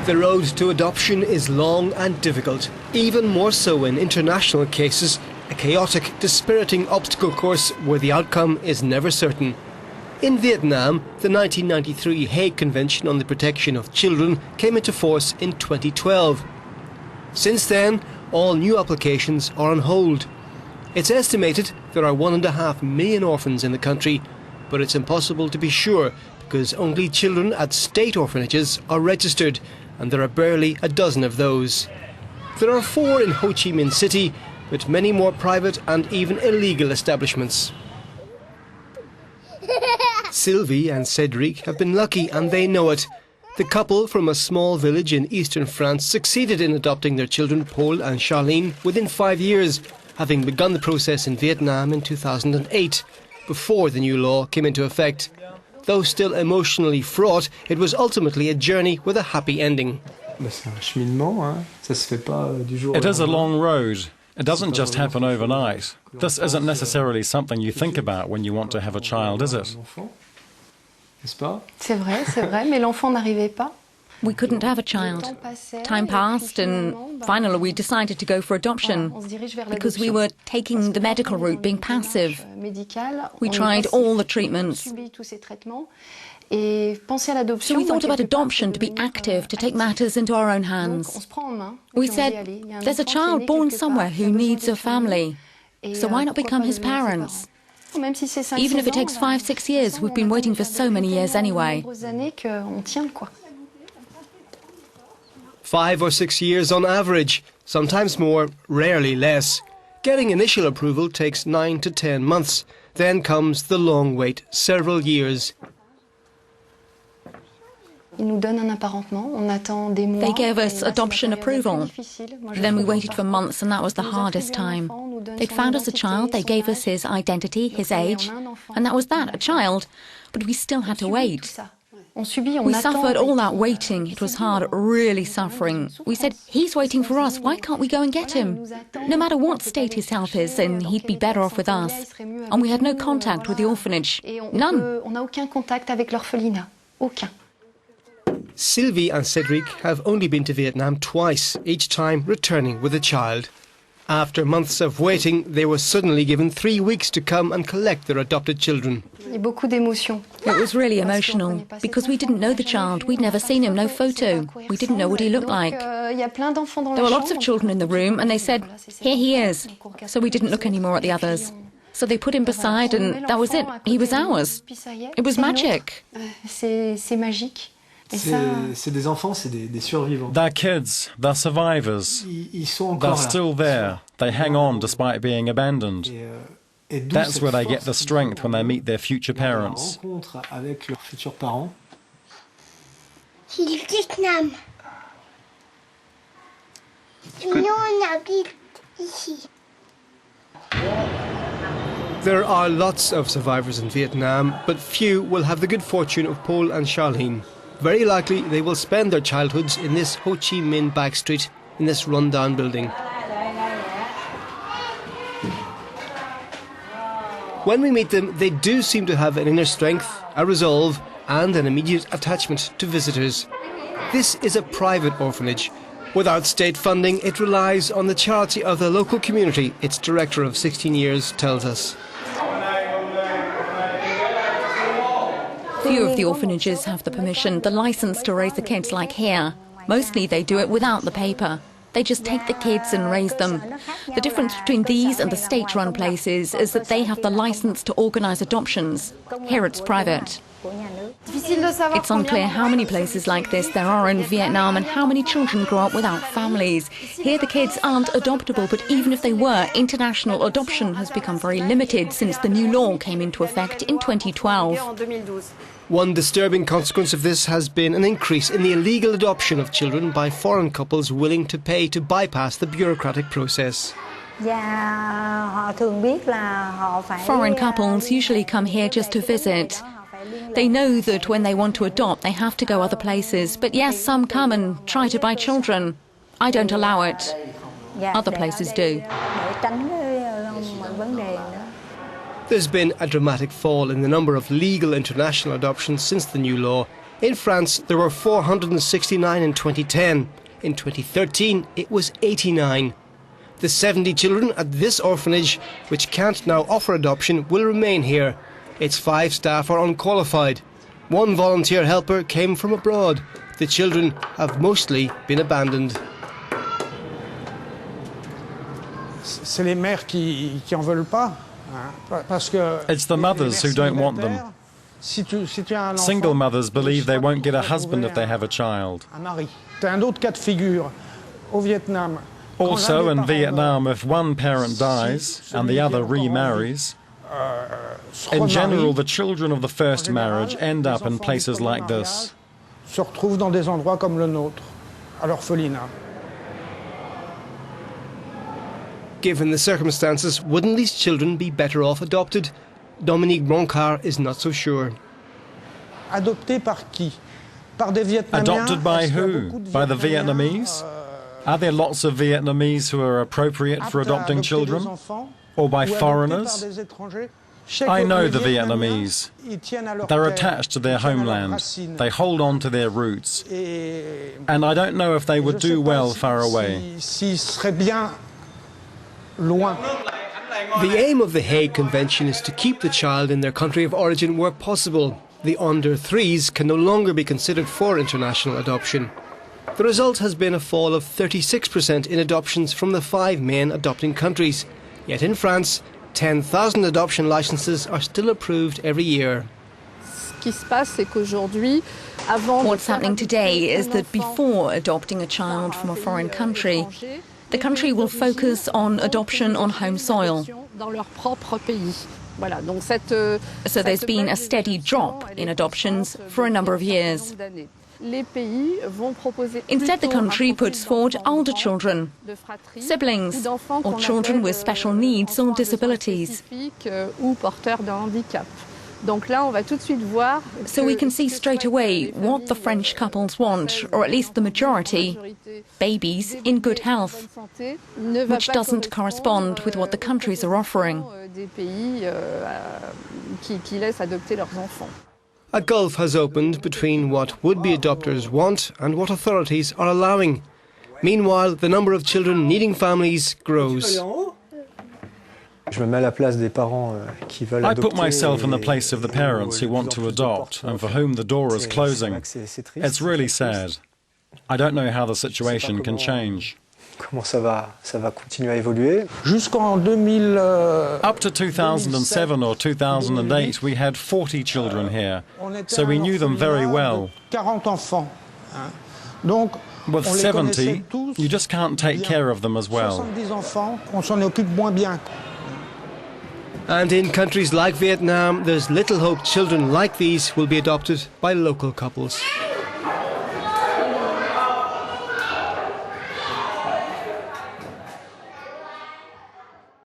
The road to adoption is long and difficult, even more so in international cases, a chaotic, dispiriting obstacle course where the outcome is never certain. In Vietnam, the 1993 Hague Convention on the Protection of Children came into force in 2012. Since then, all new applications are on hold. It's estimated there are 1.5 million orphans in the country, but it's impossible to be sure because only children at state orphanages are registered, and there are barely a dozen of those. There are 4 in Ho Chi Minh City, but many more private and even illegal establishments. Sylvie and Cédric have been lucky and they know it. The couple from a small village in eastern France succeeded in adopting their children, Paul and Charlene, within 5 years, having begun the process in Vietnam in 2008, before the new law came into effect. Though still emotionally fraught, it was ultimately a journey with a happy ending. It is a long road. It doesn't just happen overnight. This isn't necessarily something you think about when you want to have a child, is it? C'est vrai, mais l'enfant n'arrivait pas. We couldn't have a child. Time passed and finally we decided to go for adoption because we were taking the medical route, being passive. We tried all the treatments. So we thought about adoption, to be active, to take matters into our own hands. We said, there's a child born somewhere who needs a family, so why not become his parents? Even if it takes 5-6 years, we've been waiting for so many years anyway. 5 or 6 years on average, sometimes more, rarely less. Getting initial approval takes 9 to 10 months. Then comes the long wait, several years. They gave us adoption approval. Then we waited for months and that was the hardest time. They'd found us a child, they gave us his identity, his age, and that was that, a child. But we still had to wait. We suffered all that waiting. It was hard, really suffering. We said, he's waiting for us, why can't we go and get him? No matter what state his health is, then he'd be better off with us. And we had no contact with the orphanage. None. Sylvie and Cédric have only been to Vietnam twice, each time returning with a child. After months of waiting, they were suddenly given 3 weeks to come and collect their adopted children. It was really emotional, because we didn't know the child, we'd never seen him, no photo. We didn't know what he looked like. There were lots of children in the room, and they said, here he is. So we didn't look anymore at the others. So they put him beside, and that was it. He was ours. It was magic. They're kids, they're survivors. They're still there. They hang on despite being abandoned. That's where they get the strength when they meet their future parents. There are lots of survivors in Vietnam, but few will have the good fortune of Paul and Charlene. Very likely they will spend their childhoods in this Ho Chi Minh backstreet, in this run-down building. When we meet them, they do seem to have an inner strength, a resolve and an immediate attachment to visitors. This is a private orphanage. Without state funding, it relies on the charity of the local community, its director of 16 years tells us. Few of the orphanages have the permission, the license to raise the kids like here. Mostly they do it without the paper. They just take the kids and raise them. The difference between these and the state-run places is that they have the license to organise adoptions. Here it's private. It's unclear how many places like this there are in Vietnam and how many children grow up without families. Here the kids aren't adoptable, but even if they were, international adoption has become very limited since the new law came into effect in 2012. One disturbing consequence of this has been an increase in the illegal adoption of children by foreign couples willing to pay to bypass the bureaucratic process. Foreign couples usually come here just to visit. They know that when they want to adopt, they have to go other places. But yes, some come and try to buy children. I don't allow it. Other places do. There's been a dramatic fall in the number of legal international adoptions since the new law. In France, there were 469 in 2010. In 2013, it was 89. The 70 children at this orphanage, which can't now offer adoption, will remain here. Its 5 staff are unqualified. 1 volunteer helper came from abroad. The children have mostly been abandoned. C'est les mères qui en veulent pas, parce que it's the mothers who don't want them. Single mothers believe they won't get a husband if they have a child. Also, in Vietnam, if one parent dies and the other remarries, in general, the children of the first marriage end up in places like this. Se retrouvent dans des endroits comme le nôtre, à l'orphelinat. Given the circumstances, wouldn't these children be better off adopted? Dominique Broncard is not so sure. Adoptés par qui? Par des Vietnamiens? Adopted by who? By the Vietnamese? Are there lots of Vietnamese who are appropriate for adopting children? Or by foreigners? I know the Vietnamese. They're attached to their homeland. They hold on to their roots. And I don't know if they would do well far away. The aim of the Hague Convention is to keep the child in their country of origin where possible. The under-3s can no longer be considered for international adoption. The result has been a fall of 36% in adoptions from the 5 main adopting countries. Yet in France, 10,000 adoption licenses are still approved every year. What's happening today is that before adopting a child from a foreign country, the country will focus on adoption on home soil. So there's been a steady drop in adoptions for a number of years. Instead, the country puts forward older children, siblings, or children with special needs or disabilities. So we can see straight away what the French couples want, or at least the majority, babies in good health, which doesn't correspond with what the countries are offering. A gulf has opened between what would-be adopters want and what authorities are allowing. Meanwhile, the number of children needing families grows. I put myself in the place of the parents who want to adopt and for whom the door is closing. It's really sad. I don't know how the situation can change. Comment ça va continuer à évoluer. Up to 2007 or 2008, we had 40 children here, so we knew them very well. With 70, you just can't take care of them as well. And in countries like Vietnam, there's little hope children like these will be adopted by local couples.